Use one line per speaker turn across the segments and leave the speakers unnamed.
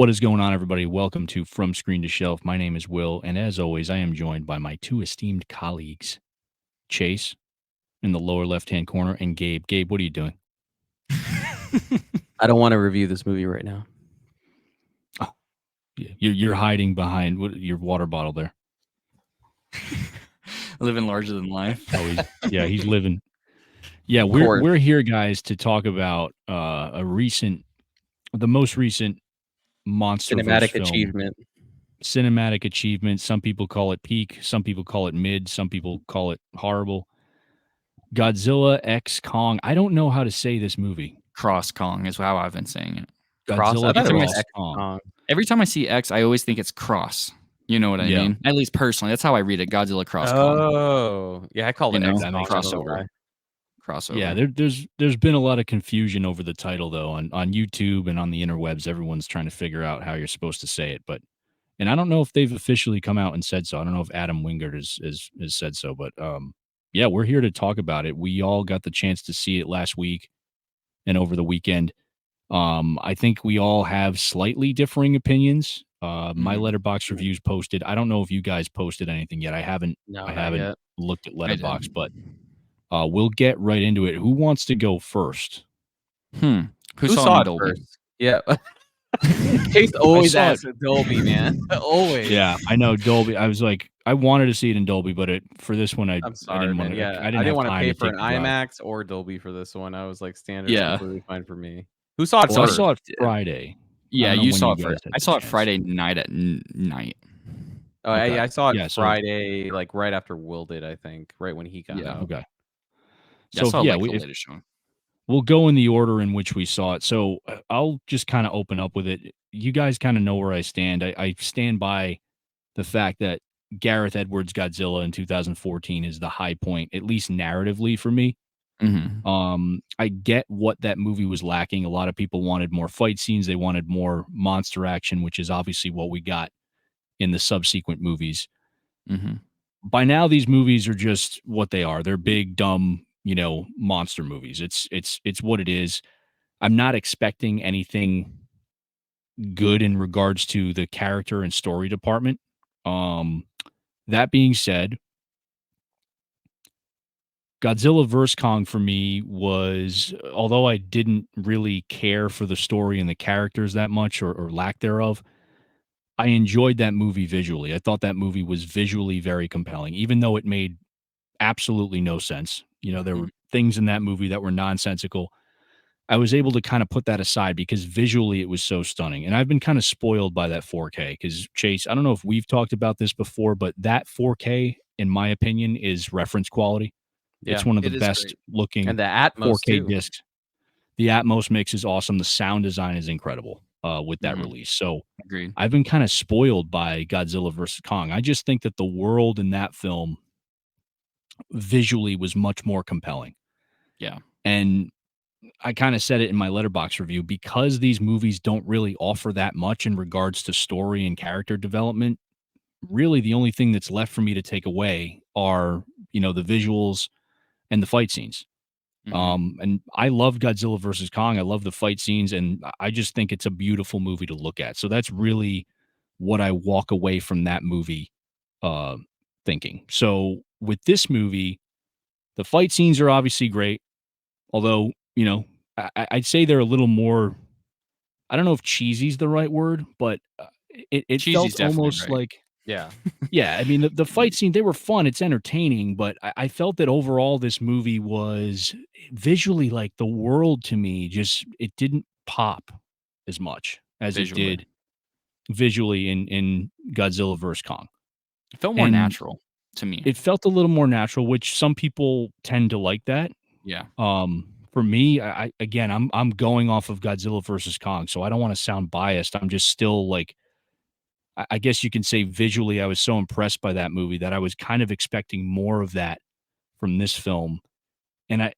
What is going on, everybody? Welcome to From Screen to Shelf. My name is Will, and as always, I am joined by my two esteemed colleagues, Chase in the lower left-hand corner, and Gabe. Gabe, what are you doing?
I don't want to review this movie right now.
Oh, you're hiding behind your water bottle there.
Living larger than life.
Oh, he's living. Yeah, we're here, guys, to talk about the most recent monster
Cinematic
film.
achievement.
Cinematic achievement. Some people call it peak. Some people call it mid. Some people call it horrible. Godzilla X Kong. I don't know how to say this movie.
Cross Kong is how I've been saying it.
Godzilla
Cross
Kong.
Every time I see X, I always think it's cross. You know what I mean? At least personally, that's how I read it. Godzilla Cross Kong.
Oh, yeah, I call it X
crossover. Crossover.
Yeah, there's been a lot of confusion over the title though on YouTube and on the interwebs. Everyone's trying to figure out how you're supposed to say it, and I don't know if they've officially come out and said so. I don't know if Adam Wingard has said so, but yeah, we're here to talk about it. We all got the chance to see it last week and over the weekend. I think we all have slightly differing opinions. My Letterboxd reviews posted. I don't know if you guys posted anything yet. I haven't looked at Letterboxd, but we'll get right into it. Who wants to go first?
Who saw it Dolby?
First? Yeah. Chase always asks Dolby, man. Always.
Yeah, I know Dolby. I was like, I wanted to see it in Dolby, but for this one,
I'm sorry,
I didn't
man.
want to.
Yeah,
I didn't
want to pay for an
drive.
IMAX or Dolby for this one. I was like, standard, completely fine for me. Who saw it
first? I
first?
saw it Friday.
Yeah, you saw it first. I saw it Friday night at night.
Oh, okay. I saw it Friday, like right after Will did. I think right when he got out.
Okay.
So the latest showing.
We'll go in the order in which we saw it. So I'll just kind of open up with it. You guys kind of know where I stand. I stand by the fact that Gareth Edwards' Godzilla in 2014 is the high point, at least narratively for me.
Mm-hmm.
I get what that movie was lacking. A lot of people wanted more fight scenes. They wanted more monster action, which is obviously what we got in the subsequent movies.
Mm-hmm.
By now, these movies are just what they are. They're big, dumb, monster movies. It's what it is. I'm not expecting anything good in regards to the character and story department. That being said, Godzilla vs. Kong for me was, although I didn't really care for the story and the characters that much or lack thereof, I enjoyed that movie visually. I thought that movie was visually very compelling, even though it made absolutely no sense. There were things in that movie that were nonsensical. I was able to kind of put that aside because visually it was so stunning. And I've been kind of spoiled by that 4K because, Chase, I don't know if we've talked about this before, but that 4K, in my opinion, is reference quality. Yeah, it's one of the best looking
and the Atmos
4K discs. The Atmos mix is awesome. The sound design is incredible with that release. So
agreed.
I've been kind of spoiled by Godzilla vs. Kong. I just think that the world in that film visually was much more compelling.
Yeah.
And I kind of said it in my Letterboxd review, because these movies don't really offer that much in regards to story and character development. Really, the only thing that's left for me to take away are, the visuals and the fight scenes. And I love Godzilla versus Kong. I love the fight scenes, and I just think it's a beautiful movie to look at. So that's really what I walk away from that movie thinking. So with this movie, the fight scenes are obviously great, although, I'd say they're a little more, I don't know if cheesy is the right word, but it felt almost like,
yeah.
I mean, the fight scene, they were fun. It's entertaining, but I felt that overall this movie was visually, like, the world to me, just, it didn't pop as much as it did visually in Godzilla vs. Kong.
It felt more natural to me.
It felt a little more natural, which some people tend to like that.
Yeah.
For me, I'm going off of Godzilla versus Kong, so I don't want to sound biased. I'm just still like, I guess you can say visually, I was so impressed by that movie that I was kind of expecting more of that from this film. And I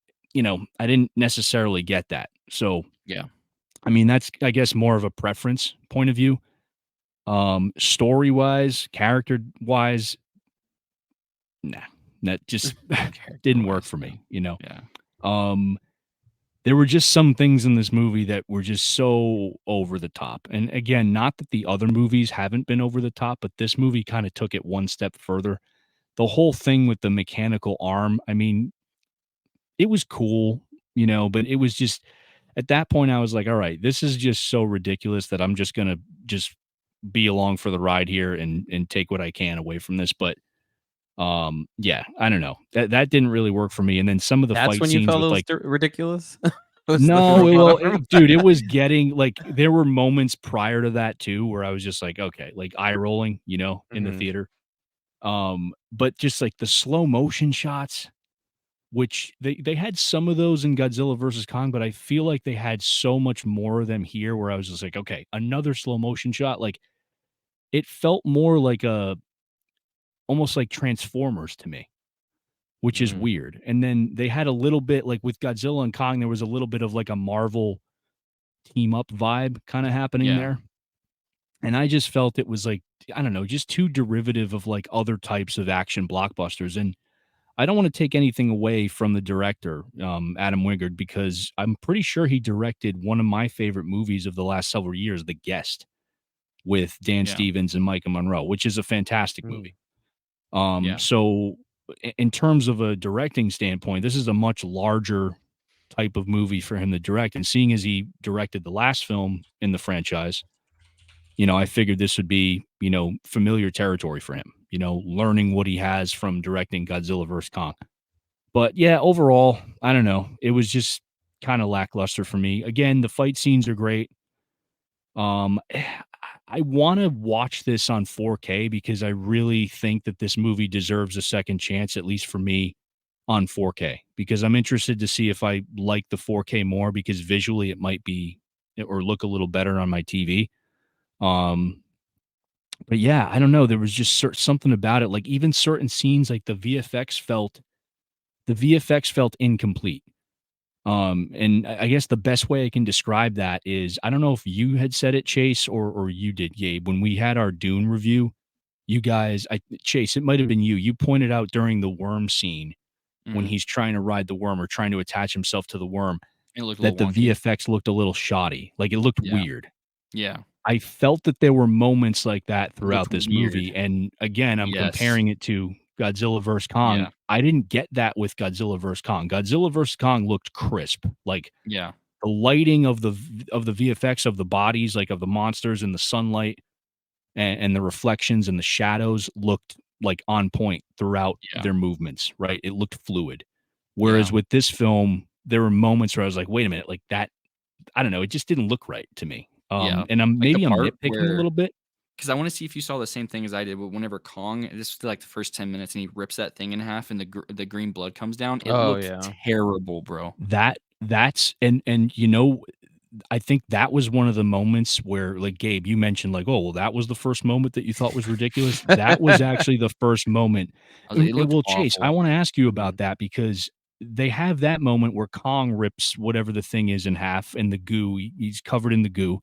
didn't necessarily get that. So,
yeah,
I mean, that's, I guess, more of a preference point of view. Story wise, character wise, that just didn't work for me,
Yeah.
there were just some things in this movie that were just so over the top. And again, not that the other movies haven't been over the top, but this movie kind of took it one step further. The whole thing with the mechanical arm, I mean, it was cool, but it was just at that point I was like, all right, this is just so ridiculous that I'm just gonna just be along for the ride here and take what I can away from this. But yeah, I don't know. That didn't really work for me. And then some of the
That's
fight
when you
scenes
felt
with
it was
like
ridiculous? Was the
no,
robot arm?
dude, it was getting like there were moments prior to that too where I was just like, okay, like eye rolling, in the
Mhm.
theater. But just like the slow motion shots, which they had some of those in Godzilla versus Kong, but I feel like they had so much more of them here where I was just like, okay, another slow motion shot. Like it felt more like a almost like Transformers to me, which is
Mm.
weird. And then they had a little bit like with Godzilla and Kong, there was a little bit of like a Marvel team up vibe kind of happening
Yeah.
there. And I just felt it was like, I don't know, just too derivative of like other types of action blockbusters. And I don't want to take anything away from the director, Adam Wingard, because I'm pretty sure he directed one of my favorite movies of the last several years, The Guest, with Dan
Yeah.
Stevens and Micah Monroe, which is a fantastic
Mm.
movie.
Yeah.
So in terms of a directing standpoint, this is a much larger type of movie for him to direct. And seeing as he directed the last film in the franchise, I figured this would be, familiar territory for him, learning what he has from directing Godzilla vs. Kong. But yeah, overall, I don't know. It was just kind of lackluster for me. Again, the fight scenes are great. Um, I want to watch this on 4K because I really think that this movie deserves a second chance, at least for me, on 4K. Because I'm interested to see if I like the 4K more because visually it might be or look a little better on my TV. Um, but yeah, I don't know. There was just something about it. Like even certain scenes, like the VFX felt incomplete. And I guess the best way I can describe that is I don't know if you had said it, Chase, or you did, Gabe. When we had our Dune review, you guys, Chase, it might have been you. You pointed out during the worm scene when
Mhm.
he's trying to ride the worm or trying to attach himself to the worm
It looked a
that
little
the
wonky.
VFX looked a little shoddy. Like it looked
Yeah.
weird.
Yeah.
I felt that there were moments like that
It looked
throughout this
weird.
movie, and again, I'm
Yes.
comparing it to Godzilla vs. Kong.
Yeah.
I didn't get that with Godzilla vs. Kong. Godzilla vs. Kong looked crisp, like,
Yeah.
the lighting of the VFX of the bodies, like, of the monsters in the sunlight and the reflections and the shadows looked, like, on point throughout
Yeah.
their movements, right? It looked fluid.
Yeah.
Whereas with this film, there were moments where I was like, "Wait a minute," like, that I don't know, it just didn't look right to me.
Yeah.
And
Like the
I'm
part
nitpicking a
where
little bit.
because I wanna see if you saw the same thing as I did, but whenever Kong this was like the first 10 minutes and he rips that thing in half and the green blood comes down, it
Oh,
looked
yeah.
terrible, bro.
That's I think that was one of the moments where, like, Gabe, you mentioned, like, "Oh, well, that was the first moment that you thought was ridiculous." That was actually the first moment.
I was like, it looked
Well, Chase, I
awful.
wanna ask you about
Mhm.
that because they have that moment where Kong rips whatever the thing is in half and the goo, he's covered in the goo,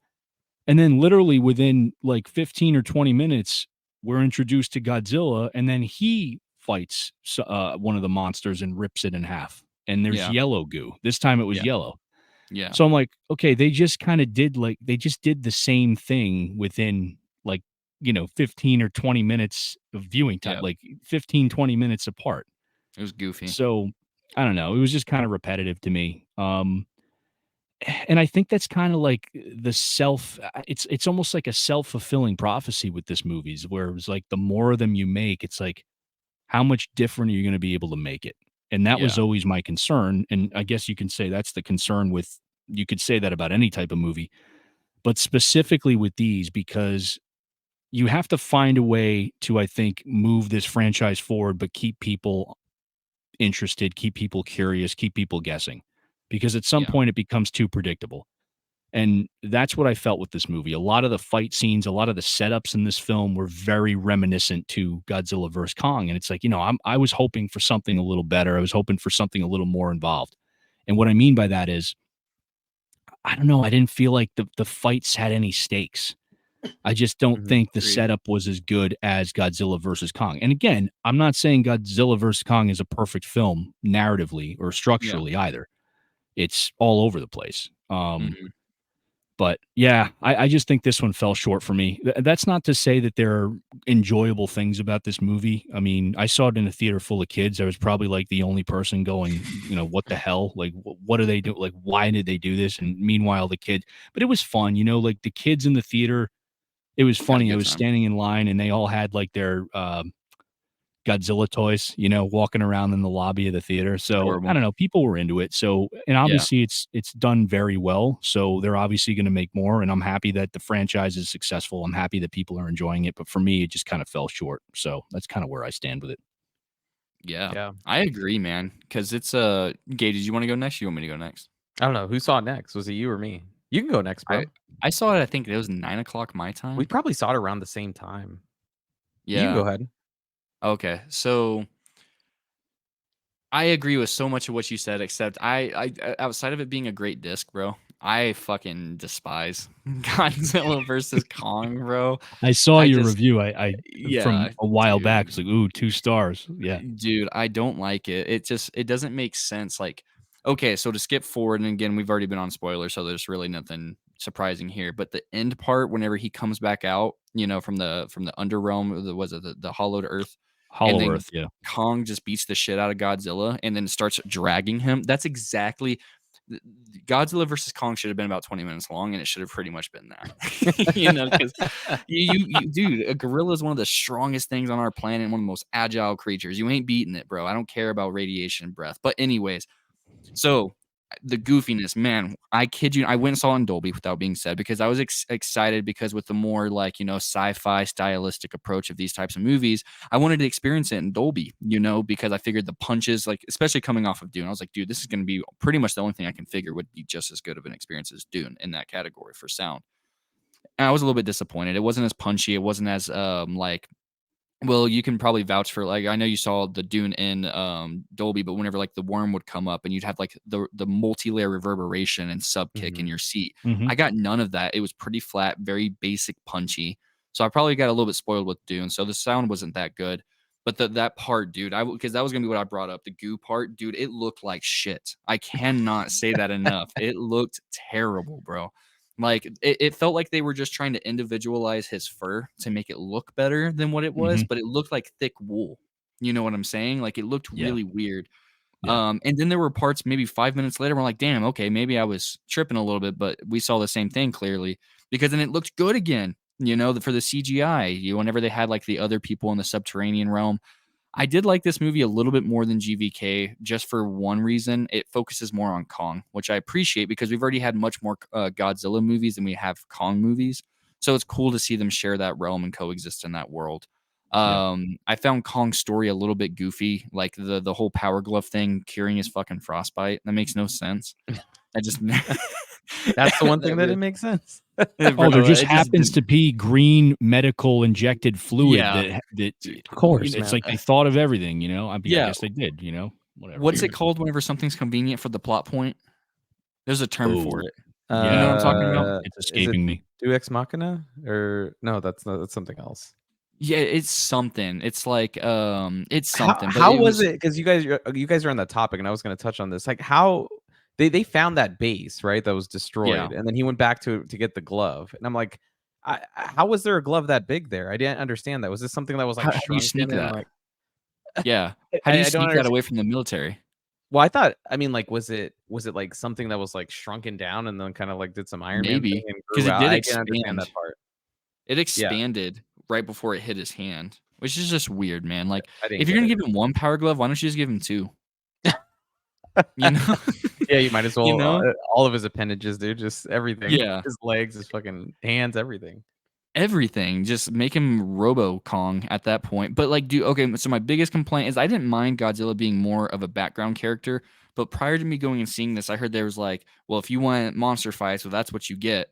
and then literally within, like, 15 or 20 minutes, we're introduced to Godzilla, and then he fights one of the monsters and rips it in half, and there's
Yeah.
yellow goo. This time it was
Yeah.
yellow.
Yeah.
So I'm like, okay, they just kinda did like they just did the same thing within, like, 15 or 20 minutes of viewing time,
Yeah.
like 15, 20 minutes apart.
It was goofy.
So, I don't know, it was just kinda repetitive to me. And I think that's kinda like the it's almost like a self-fulfilling prophecy with this movies where it was like the more of them you make, it's like, how much different are you gonna be able to make it? And that was
Yeah.
always my concern, and I guess you can say that's the concern with you could say that about any type of movie, but specifically with these because you have to find a way to, I think, move this franchise forward, but keep people interested, keep people curious, keep people guessing, because at some
Yeah.
point it becomes too predictable. And that's what I felt with this movie. A lot of the fight scenes, a lot of the setups in this film were very reminiscent to Godzilla vs. Kong. And it's like, I was hoping for something a little better. I was hoping for something a little more involved. And what I mean by that is, I don't know, I didn't feel like the fights had any stakes. I just don't
Mhm.
think the
Agreed.
setup was as good as Godzilla vs. Kong. And again, I'm not saying Godzilla vs. Kong is a perfect film narratively or
Yeah.
structurally either. it's all over the place.
Mhm.
But yeah, I just think this one fell short for me. That's not to say that there are enjoyable things about this movie. I mean, I saw it in a theater full of kids. I was probably like the only person going, what the hell? Like, what do they do? Like, why did they do this? And meanwhile, the kid, but it was fun, like the kids in the theater. It was
Had a
funny. I
good
was
time.
standing in line and they all had like their Godzilla toys, walking around in the lobby of the theater. So I
Adorable.
don't know, people were into it. So, and
Yeah.
obviously it's done very well. So they're obviously going to make more. And I'm happy that the franchise is successful. I'm happy that people are enjoying it. But for me, it just kind of fell short. So that's kind of where I stand with it.
Yeah.
Yeah.
I agree, man. Because it's Gay, did you want to go next? You want me to go next?
I don't know who saw it next. Was it you or me? You can go next,
I
bro.
I saw it. I think it was 9 o'clock my
We
time.
probably saw it around the same time. You can
Yeah.
go ahead.
Okay. So I agree with so much of what you said, except outside of it being a great disc, bro, I fucking despise Godzilla versus Kong, bro.
I saw
I
your
just,
review. I from
yeah,
a while back.
dude.
It's like, ooh, 2 stars. Yeah.
Dude, I don't like it. It doesn't make sense. Like, okay, so to skip forward, and again, we've already been on spoilers, so there's really nothing surprising here. But the end part, whenever he comes back out, from the underrealm, was it the hollowed earth, and
Hollow
then
Earth. Yeah.
Kong just beats the shit out of Godzilla, and then starts dragging him. That's exactly Godzilla versus Kong should have been about 20 minutes long, and it should have pretty much been that. Because dude, a gorilla is one of the strongest things on our planet, one of the most agile creatures. You ain't beating it, bro. I don't care about radiation breath. But anyways, so the goofiness, man, I kid you, I went and saw it in Dolby without being said because I was excited because with the more like, sci-fi stylistic approach of these types of movies, I wanted to experience it in Dolby, because I figured the punches, like especially coming off of Dune, I was like, dude, this is going to be pretty much the only thing I can figure would be just as good of an experience as Dune in that category for sound. And I was a little bit disappointed. It wasn't as punchy. It wasn't as like well, you can probably vouch for like I know you saw the Dune in Dolby, but whenever like the worm would come up and you'd have like the multi-layer reverberation and sub kick in
Mhm.
your seat.
Hmm.
I got none of that. It was pretty flat, very basic punchy. So I probably got a little bit spoiled with Dune. So the sound wasn't that good. But that part, dude, because that was gonna be what I brought up. The goo part, dude, it looked like shit. I cannot say that enough. It looked terrible, bro. Like it felt like they were just trying to individualize his fur to make it look better than what it was,
Hmm.
but it looked like thick wool. You know what I'm saying? Like it looked
Yeah.
really weird.
Yeah.
And then there were parts maybe 5 minutes later, we're like, damn, okay, maybe I was tripping a little bit, but we saw the same thing clearly because then it looked good again. For the CGI, whenever they had like the other people in the subterranean realm, I did like this movie a little bit more than GVK just for one reason. It focuses more on Kong, which I appreciate because we've already had much more Godzilla movies than we have Kong movies. So it's cool to see them share that realm and coexist in that world.
Yeah.
I found Kong's story a little bit goofy, like the whole power glove thing curing his fucking frostbite. That makes no sense. I just
That's the one
that
thing that
really,
didn't make sense.
Oh, there
bro,
just
it just
happens
didn't.
to be green medical injected fluid
Yeah,
that
Of course,
it's
man.
like they thought of everything. I mean, I
yeah.
guess they did, whatever.
What's it called whenever something's convenient for the plot point? There's a term for
Oh,
it. You know
yeah.
what I'm talking about?
It's
Is it
escaping me.
Do Ex Machina? Or no, that's something else.
Yeah, it's something. It's like, it's
How
something, but
how
it
was
was
it? Because you guys are on that topic, and I was gonna touch on this. Like, how they found that base, right, that was
yeah.
destroyed, and then he went back to get the glove, and I'm like, how was there a glove that big there? I didn't understand that. Was this something that was, like,
How do you
shrunken
sneak
and,
that?
like
Yeah. How do you
I don't
sneak that
understand.
away from the military?
Well, I mean, like, was it, like, something that was, like, shrunken down and then kinda, like, did some Iron Man thing
Maybe
and
because
grew
it
out?
did
I didn't understand
expand.
that part.
It
Yeah,
expanded right before it hit his hand, which is just weird, man. Like,
I didn't
if you're
get
gonna
it.
give him 1 power glove, why don't you just give him 2? You know?
Yeah, you might as
You
well,
know?
all of his appendages, dude, just everything.
Yeah.
His legs, his fucking hands, everything.
Everything, just make him Robo Kong at that point. But like, okay, so my biggest complaint is I didn't mind Godzilla being more of a background character, but prior to me going and seeing this, I heard there was like, well, if you want monster fights, well, that's what you get.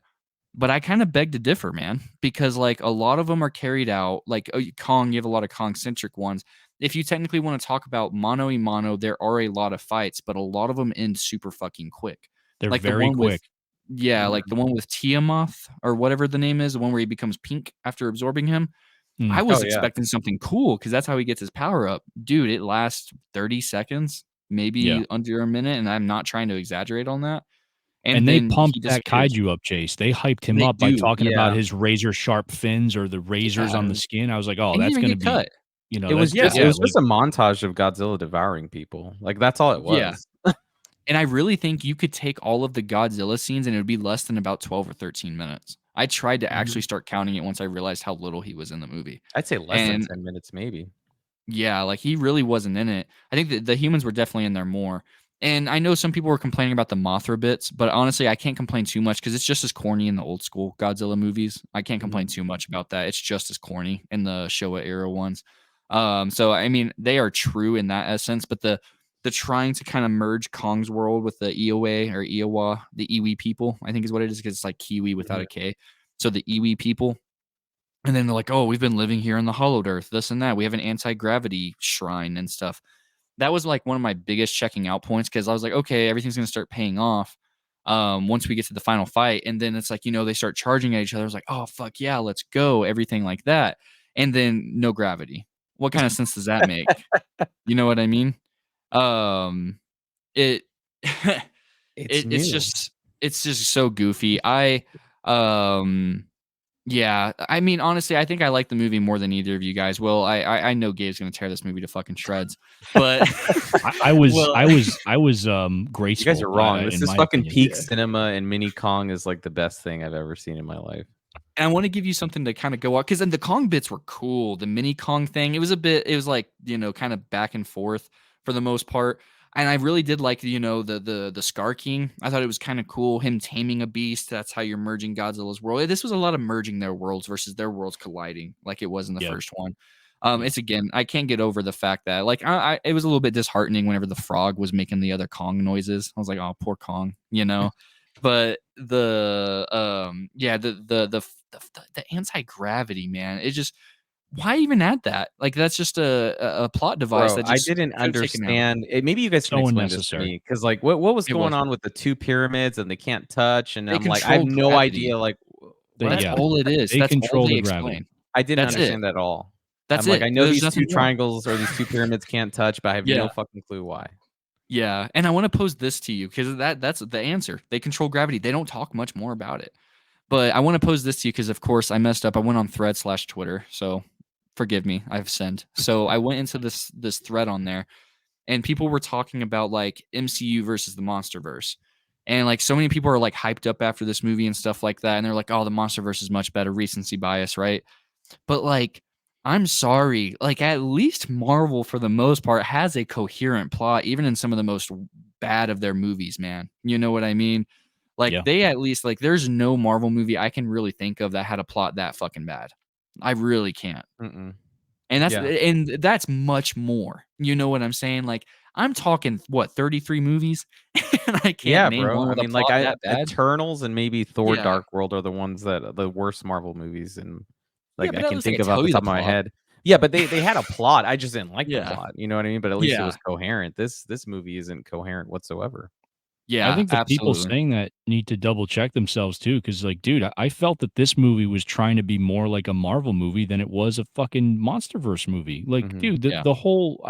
But I kind of beg to differ, man, because like a lot of them are carried out. Like Kong, you have a lot of Kong centric ones. If you technically want to talk about mano a mano, there are a lot of fights, but a lot of them end super fucking quick.
They're
Like the
very
one with
quick.
yeah, like
Mhm.
the one with Tiamoth or whatever the name is, the one where he becomes pink after absorbing him. I
Mm.
was
Oh, yeah.
expecting something cool because that's how he gets his power up. Dude, it lasts 30 seconds. maybe under a minute, and I'm not trying to exaggerate on that.
And they
then he
pumped that
disappears.
kaiju up, Chase. They hyped him
They
up by
do,
talking about
yeah.
his razor sharp fins or the razors
Yeah,
on the skin. I was like, "Oh,
and he
that's
didn't
gonna
get
be,
cut.
It was
that's
just it
Yeah,
was
like."
just a montage of Godzilla devouring people. Like, that's all it
yeah.
was.
And I really think you could take all of the Godzilla scenes and it would be less than about 12 or 13 minutes. I tried to actually
Mhm.
start counting it once I realized how little he was in the movie.
I'd say less than
And
10 minutes, maybe.
yeah, like he really wasn't in it. I think the humans were definitely in there more. And I know some people were complaining about the Mothra bits, but honestly, I can't complain too much because it's just as corny in the old school Godzilla movies. I can't complain
Mhm.
too much about that. It's just as corny in the Showa era ones. So I mean, they are true in that essence, but the trying to kind of merge Kong's world with the Iowa or Iowa, the Iwi people, I think is what it is because it's like Kiwi without
Mhm.
a K. So the Iwi people, and then they're like, "Oh, we've been living here on the hollowed earth, this and that. We have an anti-gravity shrine and stuff." That was like one of my biggest checking out points because I was like, "Okay, everything's gonna start paying off once we get to the final fight." And then it's like, they start charging at each other. I was like, "Oh fuck yeah, let's go!" Everything like that, and then no gravity. What kind of sense does that make? You know what I mean? Um, it
It's
it's
new.
just so goofy. Um yeah, I mean, honestly, I think I like the movie more than either of you guys will. I know Gabe's gonna tear this movie to fucking shreds, but
I was
well,
I was I was,
You guys
graceful,
are wrong.
in
This is
my
fucking
opinion.
peak
yeah.
cinema, and Mini Kong is, like, the best thing I've ever seen in my life.
And I want to give you something to kind of go out because then the Kong bits were cool. The mini Kong thing, it was like, kind of back and forth for the most part. And I really did like, the Scar King. I thought it was kind of cool. Him taming a beast. That's how you're merging Godzilla's world. This was a lot of merging their worlds versus their worlds colliding, like it was in the
Yep,
first one.
yep.
It's again, I can't get over the fact that like it was a little bit disheartening whenever the frog was making the other Kong noises. I was like, oh, poor Kong. But the anti-gravity, man, it just why even add that? Like, that's just a plot device
Bro,
that
I
just
didn't
could have taken out.
understand maybe you guys can
So
explain this to
unnecessary.
me, because like, what was
It
going
was.
on with the 2 pyramids and they can't touch, and
They
I'm like, I have
control
no
gravity.
idea, like,
They
That's
what?
yeah,
all it is.
they
That's all
control
they
the gravity.
explain.
I didn't
That's it.
understand that at all.
That's
I'm like,
it.
I know
There's
these
nothing
2
more.
triangles or these 2 pyramids can't touch, but I have
Yeah.
no fucking clue why.
Yeah, and I wanna pose this to you because that's the answer. They control gravity. They don't talk much more about it. But I wanna pose this to you because, of course, I messed up. I went on Thread/Twitter, so forgive me. I've sinned. So I went into this thread on there, and people were talking about like MCU versus the MonsterVerse. And like so many people are like hyped up after this movie and stuff like that. And they're like, oh, the MonsterVerse is much better, recency bias, right? But like, I'm sorry, like at least Marvel for the most part has a coherent plot, even in some of the most bad of their movies, man. You know what I mean? Like
Yeah.
they at least like there's no Marvel movie I can really think of that had a plot that fucking bad. I really can't.
Mm-mm.
And
Yeah.
that's much more. You know what I'm saying? Like, I'm talking, what, 33 movies? And I can't
Yeah,
name
bro.
one
I
with a
mean, like,
plot
I
that bad?
Eternals and maybe Thor:
Yeah.
Dark World are the ones that the worst Marvel movies, and,
Yeah,
like, I
but at
can
least I
think
could
of off
tell
the
you
top
the
of my
plot.
head. Yeah, but they had a plot, I just didn't like the
Yeah.
plot, you know what I mean? But at least it
Yeah.
was coherent. This movie isn't coherent whatsoever.
I
Yeah,
think the people
absolutely.
saying that need to double check themselves too, because like, dude, I felt that this movie was trying to be more like a Marvel movie than it was a fucking MonsterVerse movie. Like,
Mhm.
dude,
Yeah.
the whole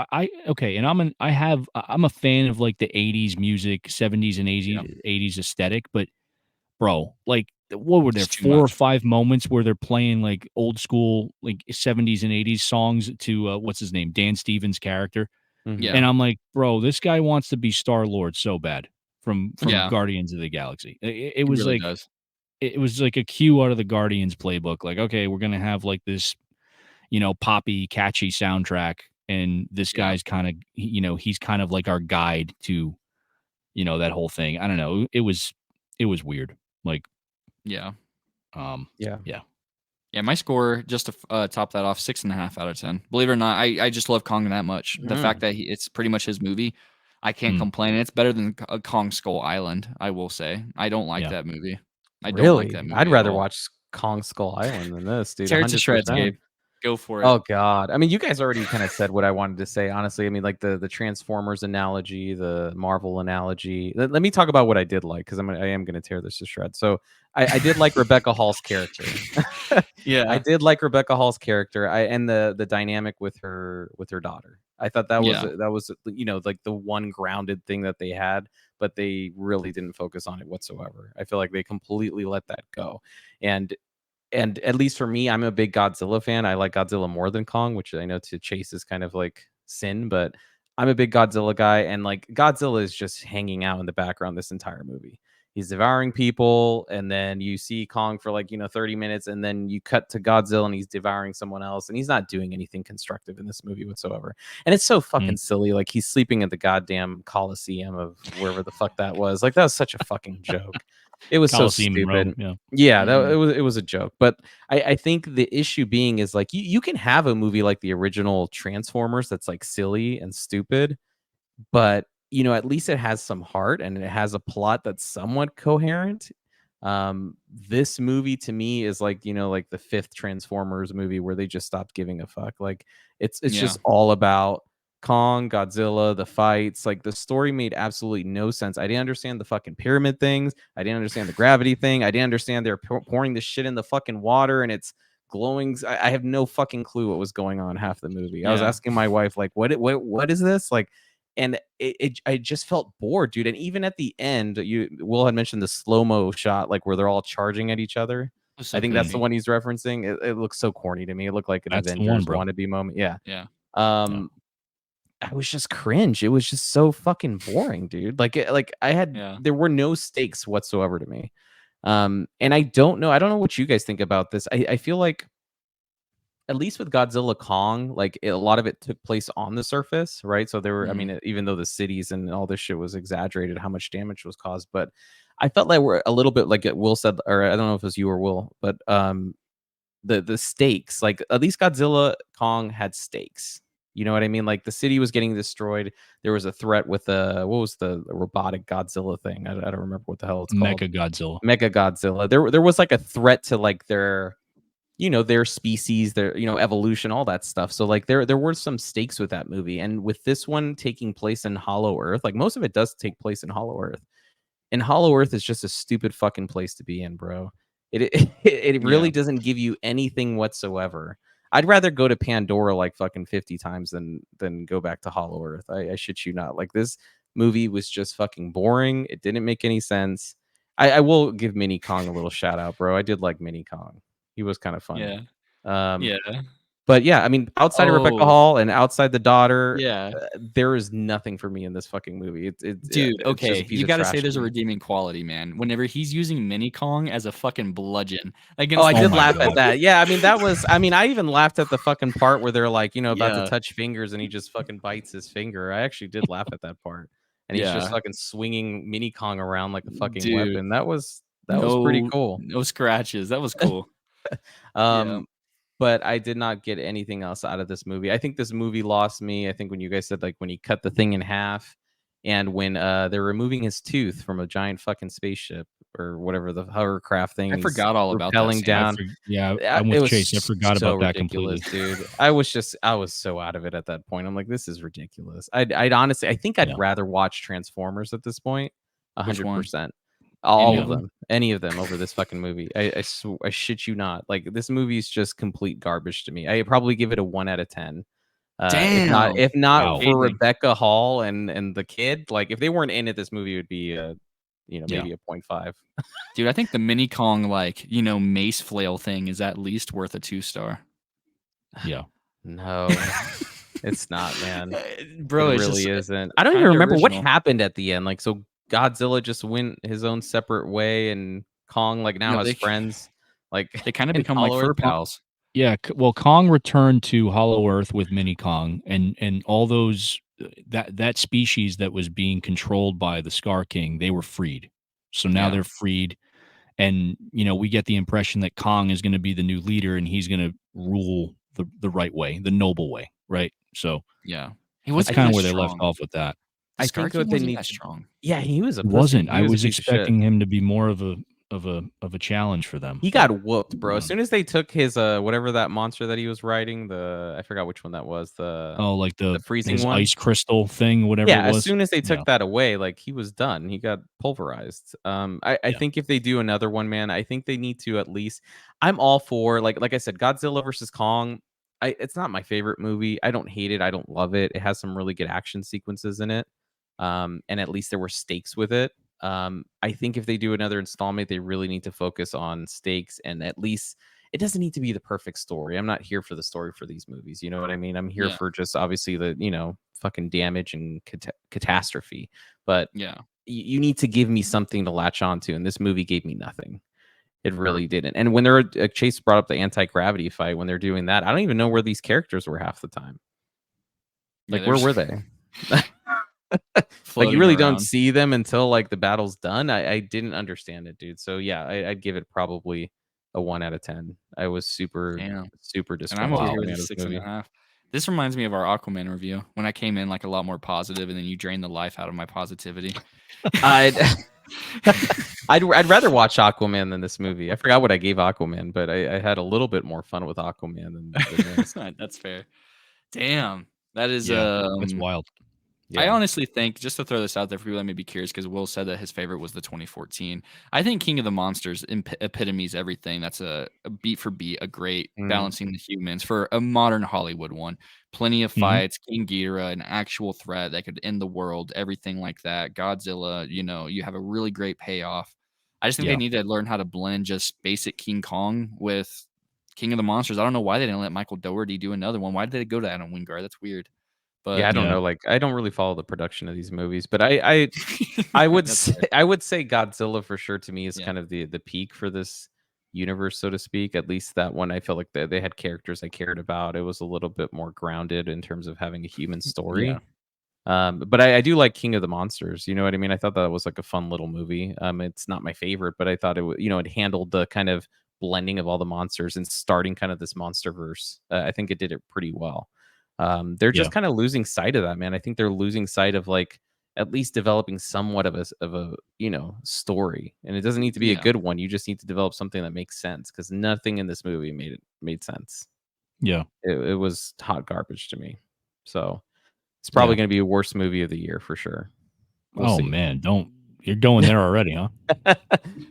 okay, and I'm a fan of like the '80s music, '70s and
Yeah.
'80s aesthetic, but bro, like, what were there
It's too
4 or
much.
5 moments where they're playing like old school like '70s and '80s songs to what's his name, Dan Stevens' character?
Mhm.
Yeah.
And I'm like, "Bro, this guy wants to be Star-Lord so bad from
Yeah.
Guardians of the Galaxy." It
It
was
really
like
does.
it was like a cue out of the Guardians playbook, like, "Okay, we're gonna have, like, this, poppy, catchy soundtrack, and this
Yeah.
guy's kinda he's kind of like our guide to, that whole thing." I don't know, it was weird. Like,
Yeah.
um,
Yeah.
yeah.
Yeah, my score, just to top that off, 6.5 out of 10. Believe it or not, I just love Kong that much. The fact
Mm.
that it's pretty much his movie, I can't
Mm,
complain. It's better than Kong Skull Island, I will say. I don't like
yeah.
that movie. I don't like
Really?
that
I'd
movie at
rather
all.
watch Kong Skull Island than this, dude,
Tear it to shreds,
100%.
Gabe. Go for it.
Oh god. I mean, you guys already kind of said what I wanted to say, honestly. I mean, like the Transformers analogy, the Marvel analogy. Let me talk about what I did like, because I am gonna tear this to shreds. So I did like Rebecca Hall's character. I
Yeah.
did like Rebecca Hall's character. And the dynamic with her daughter. I thought
Yeah.
that was like the one grounded thing that they had, but they really didn't focus on it whatsoever. I feel like they completely let that go. And at least for me, I'm a big Godzilla fan. I like Godzilla more than Kong, which I know to Chase is kind of like sin, but I'm a big Godzilla guy. And like Godzilla is just hanging out in the background this entire movie. He's devouring people, and then you see Kong for like 30 minutes, and then you cut to Godzilla and he's devouring someone else, and he's not doing anything constructive in this movie whatsoever. And it's so fucking silly. Like he's sleeping at the goddamn Coliseum of wherever the fuck that was. Like that was such a fucking joke. It was so
Coliseum in Rome.
stupid.
Yeah.
Yeah, that
Mhm.
it was a joke. But I think the issue being is like you can have a movie like the original Transformers that's like silly and stupid, but at least it has some heart and it has a plot that's somewhat coherent. This movie to me is like like the fifth Transformers movie where they just stopped giving a fuck. Like it's
Yeah.
just all about Kong, Godzilla, the fights. Like the story made absolutely no sense. I didn't understand the fucking pyramid things. I didn't understand the gravity thing. I didn't understand they're pouring this shit in the fucking water and it's glowing. I have no fucking clue what was going on half the movie. I was
Yeah.
asking my wife like, what is this like? And I just felt bored, dude. And even at the end, Will had mentioned the slow mo shot, like where they're all charging at each other.
It was
I
so
think that's the
corny.
one he's referencing. It looks so corny to me. It looked like an
That's the one,
Avengers
bro.
wannabe moment. Yeah.
Yeah.
Yeah.
Um, I was just cringe. It was just so fucking boring, dude. Like
Yeah.
there were no stakes whatsoever to me. And I don't know what you guys think about this. I feel like at least with Godzilla Kong, like a lot of it took place on the surface, right? So there were, I
Mhm.
mean, even though the cities and all this shit was exaggerated, how much damage was caused, but I felt like we're a little bit like Will said, or I don't know if it was you or Will, but the stakes, like at least Godzilla Kong had stakes. You know what I mean? Like the city was getting destroyed. There was a threat with what was the robotic Godzilla thing? I don't remember what the hell it's called.
Mecha Godzilla.
Mega Godzilla. There was like a threat to like their species, their evolution, all that stuff. So like there were some stakes with that movie, and with this one taking place in Hollow Earth, like most of it does take place in Hollow Earth. And Hollow Earth is just a stupid fucking place to be in, bro. It
Yeah.
really doesn't give you anything whatsoever. I'd rather go to Pandora like fucking 50 times than go back to Hollow Earth. I shit you not. Like this movie was just fucking boring. It didn't make any sense. I will give Mini Kong a little shout out, bro. I did like Mini Kong. He was kind of funny.
Yeah.
Um,
Yeah.
but yeah, I mean, outside of Rebecca
Oh,
Hall and outside the daughter,
yeah.
there is nothing for me in this fucking movie.
Dude,
It's just a
okay,
piece
you
of
gotta
trash
say
to
there's a
me.
redeeming quality, man. Whenever he's using Mini Kong as a fucking bludgeon
Oh, I
against the
Oh
did
my
laugh at
god.
that. Yeah, I mean, I even laughed at the fucking part where they're like, about to
Yeah.
touch fingers and he just fucking bites his finger. I actually did laugh at that part. And he's just
Yeah.
fucking swinging Mini Kong around like a fucking
Dude,
weapon. That was pretty
no
cool.
no scratches. That was cool. Yeah.
Um, but I did not get anything else out of this movie. I think this movie lost me. I think when you guys said like when he cut the thing in half and when they're removing his tooth from a giant fucking spaceship or whatever the hovercraft thing
I
he's
forgot all about that
rappelling
scene.
down.
Yeah, I'm
It
with Chase. I
was
forgot
so
about that
ridiculous,
completely.
dude. I was so out of it at that point. I'm like, this is ridiculous. I'd honestly, I think I'd
Yeah.
rather watch Transformers at this point,
Which one?
100%.
Any
All
of
of
Yeah.
them?
them, any of them over this fucking movie. I shit you not. Like this movie is just complete garbage to me. I probably give it a 1 out of 10. If not,
Damn.
if not
Wow.
for
Amazing.
Rebecca Hall and the kid, like if they weren't in it, this movie would be
Yeah.
maybe a 0.5.
Dude, I think the Mini Kong, like, mace flail thing is at least worth a 2-star.
Yeah.
No. It's not, man. It
Bro, it's just
really isn't. I don't even
kinda
remember what
original.
happened at the end. Like, so Godzilla just went his own separate way, and Kong like now
No,
has
they
friends like
they kinda
in
become like
Hollow Earth.
fur pals.
Yeah, well, Kong returned to Hollow Earth with Mini Kong, and all those that species that was being controlled by the Scar King, they were freed. So now
Yeah.
they're freed, and we get the impression that Kong is going to be the new leader, and he's going to rule the right way, the noble way, right? So
Yeah. He
that's
wasn't
I
kind of
that
think
where they left
strong.
off with that.
The
I
Scar
think
King
what they
wasn't
need
that
to
strong.
yeah, he was a
He
pussy.
wasn't.
He
I
was a
was
piece of shit.
expecting him to be more of a of a challenge for them.
He
but,
got whooped, bro. As soon as they took his whatever that monster that he was riding, I forgot which one that was,
oh, like
the freezing
his
one.
ice crystal thing, whatever it
Yeah, as
was.
soon as they
Yeah,
took that away, like he was done. He got pulverized. I
yeah,
think if they do another one, man, I think they need to at least. I'm all for like I said, Godzilla versus Kong. It's not my favorite movie. I don't hate it. I don't love it. It has some really good action sequences in it. And at least there were stakes with it. I think if they do another installment, they really need to focus on stakes and at least it doesn't need to be the perfect story. I'm not here for the story for these movies. You know what I mean? I'm here
Yeah.
for just obviously the, fucking damage and catastrophe. But
Yeah.
you need to give me something to latch onto. And this movie gave me nothing. It really didn't. And when they're Chase brought up the anti-gravity fight, when they're doing that, I don't even know where these characters were half the time.
Yeah,
Like, where
there's
were they? Like, you
floating
really don't
around.
see them until like the battle's done. I didn't understand it, dude. So yeah, I'd give it probably a 1 out of 10. I was super,
Damn.
super
And I'm over
disgruntled
here
coming
with
out
a
of this
six and a
movie.
half. This reminds me of our Aquaman review when I came in like a lot more positive, and then you drained the life out of my positivity.
I'd I'd rather watch Aquaman than this movie. I forgot what I gave Aquaman, but I had a little bit more fun with Aquaman than this.
That's fair. Damn. That is
yeah. That's wild.
I
Yeah.
honestly think, just to throw this out there for people that may be curious, because Will said that his favorite was the 2014. I think King of the Monsters epitomes everything. That's a beat for beat, a great
Mm.
balancing the humans for a modern Hollywood one. Plenty of
Mhm.
fights, King Ghidorah, an actual threat that could end the world, everything like that. Godzilla, you have a really great payoff. I just think they
Yeah.
need to learn how to blend just basic King Kong with King of the Monsters. I don't know why they didn't let Michael Dougherty do another one. Why did they go to Adam Wingard? That's weird.
Yeah,
But
I don't
Yeah.
know. Like, I don't really follow the production of these movies, but I would
that's
say
fair.
I would say Godzilla for sure to me is
Yeah.
kind of the peak for this universe, so to speak. At least that one, I felt like they had characters I cared about. It was a little bit more grounded in terms of having a human
Yeah.
story. But I do like King of the Monsters. You know what I mean? I thought that was like a fun little movie. It's not my favorite, but I thought it handled the kind of blending of all the monsters and starting kind of this monster verse. I think it did it pretty well. They're
Yeah.
just kind of losing sight of that, man. I think they're losing sight of like at least developing somewhat of a story. And it doesn't need to be a
Yeah.
good one. You just need to develop something that makes sense because nothing in this movie made sense.
Yeah.
It was hot garbage to me. So it's probably
Yeah.
going to be a worst movie of the year for sure. We'll
Oh
see.
man, you're going there already, huh?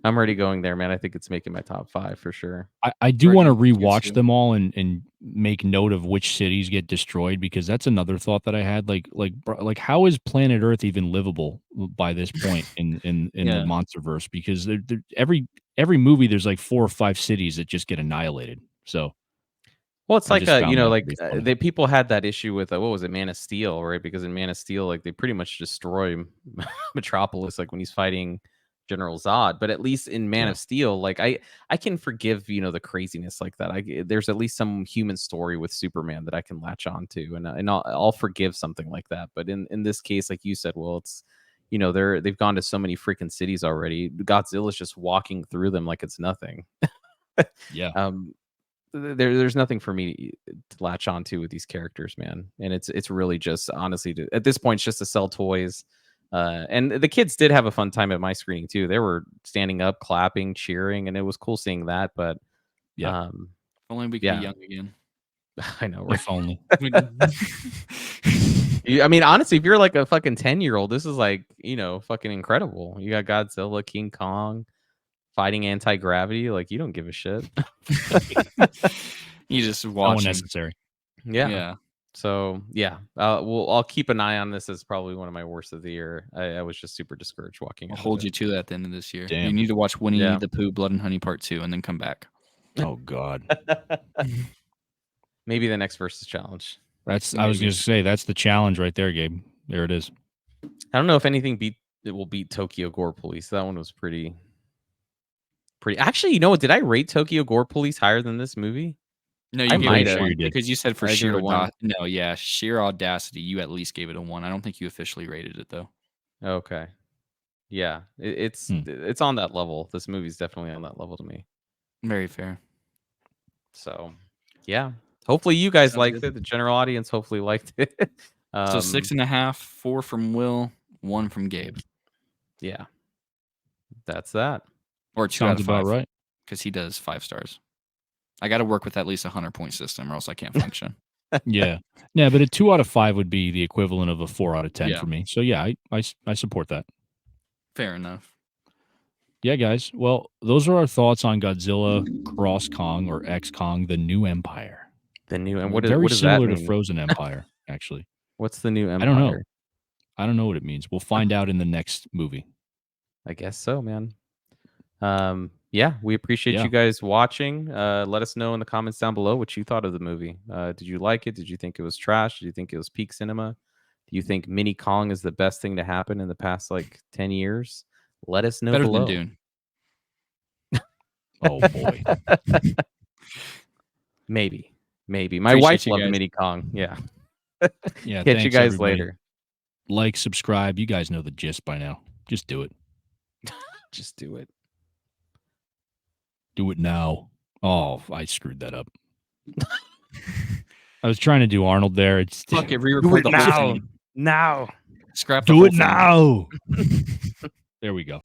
I'm already going there, man. I think it's making my top 5 for sure.
I do
Already
want to
in the tier
rewatch
two.
them all and make note of which cities get destroyed because that's another thought that I had. Like how is planet Earth even livable by this point in the
Yeah.
MonsterVerse? Because every movie there's like 4 or 5 cities that just get annihilated. So
Well, it's
I
like
just found that pretty funny.
the people had that issue with what was it, Man of Steel, right? Because in Man of Steel, like they pretty much destroy Metropolis, like when he's fighting General Zod. But at least in Man
Yeah,
of Steel, like I can forgive the craziness like that. There's at least some human story with Superman that I can latch on to, and I'll forgive something like that. But in this case, like you said, well, it's they've gone to so many freaking cities already. Godzilla's just walking through them like it's nothing.
yeah,
um there's nothing for me to latch onto with these characters, man. And it's really just honestly at this point it's just to sell toys. And the kids did have a fun time at my screening too. They were standing up, clapping, cheering, and it was cool seeing that. But
yeah.
um,
If only we could be
yeah,
young again.
I know, right?
If only.
I mean, honestly, if you're like a fucking 10-year-old, this is like fucking incredible. You got Godzilla, King Kong fighting anti-gravity. Like you don't give a shit.
You just
So
watching.
unnecessary.
Yeah.
Yeah.
So yeah, I'll keep an eye on this as probably one of my worst of the year. I was just super discouraged walking
I'll
out of
hold
it.
you to that at the end of this year. You
Damn.
need to watch Winnie
Yeah.
the Pooh, Blood and Honey Part 2, and then come back.
Oh god.
Maybe the next versus challenge.
I was
Maybe.
gonna say that's the challenge right there, Gabe. There it is.
I don't know if anything will beat Tokyo Gore Police. That one was pretty. Actually, you know what? Did I rate Tokyo Gore Police higher than this movie?
No,
I
you
I'm
gave
might
it
pretty
a
have.
sure you
1
did.
because you said for
I gave
sheer
it a 1.
no, yeah, sheer audacity, you at least gave it a 1. I don't think you officially rated it though.
Okay. Yeah,
Hmm.
it's on that level. This movie's definitely on that level to me.
Very fair.
So, yeah. Hopefully you guys
Sounds
liked
good.
it. The general audience hopefully liked it.
So 6.5, 4 from Will, 1 from Gabe.
Yeah. That's that.
or 2 out
Sounds
of
about
5
right.
because he does 5 stars. I got to work with at least a 100-point system, or else I can't function.
Yeah. Yeah, but a 2 out of 5 would be the equivalent of a 4 out of 10
Yeah.
for me. So yeah, I support that.
Fair enough.
Yeah, guys. Well, those are our thoughts on Godzilla Cross Kong or X Kong: The New Empire.
The new and
Very
what does that
similar to
mean?
Frozen Empire, actually.
What's the new
I don't know.
empire?
I don't know what it means. We'll find out in the next movie.
I guess so, man. Yeah, we appreciate
Yeah.
you guys watching. Let us know in the comments down below what you thought of the movie. Did you like it? Did you think it was trash? Did you think it was peak cinema? Do you think Mini Kong is the best thing to happen in the past like 10 years? Let us know
Better
below.
than Dune.
Oh boy.
Maybe. My
Appreciate
wife
you
loved
guys.
Mini Kong. Yeah.
Yeah.
Catch you
Thanks,
guys
everybody.
later.
Like, subscribe. You guys know the gist by now. Just do it.
Just do it.
Do it now. Oh, I screwed that up. I was trying to do Arnold there. It's
Fuck it, re-record the whole thing.
Now.
Scrap the
do
whole
it
thing.
now. There we go.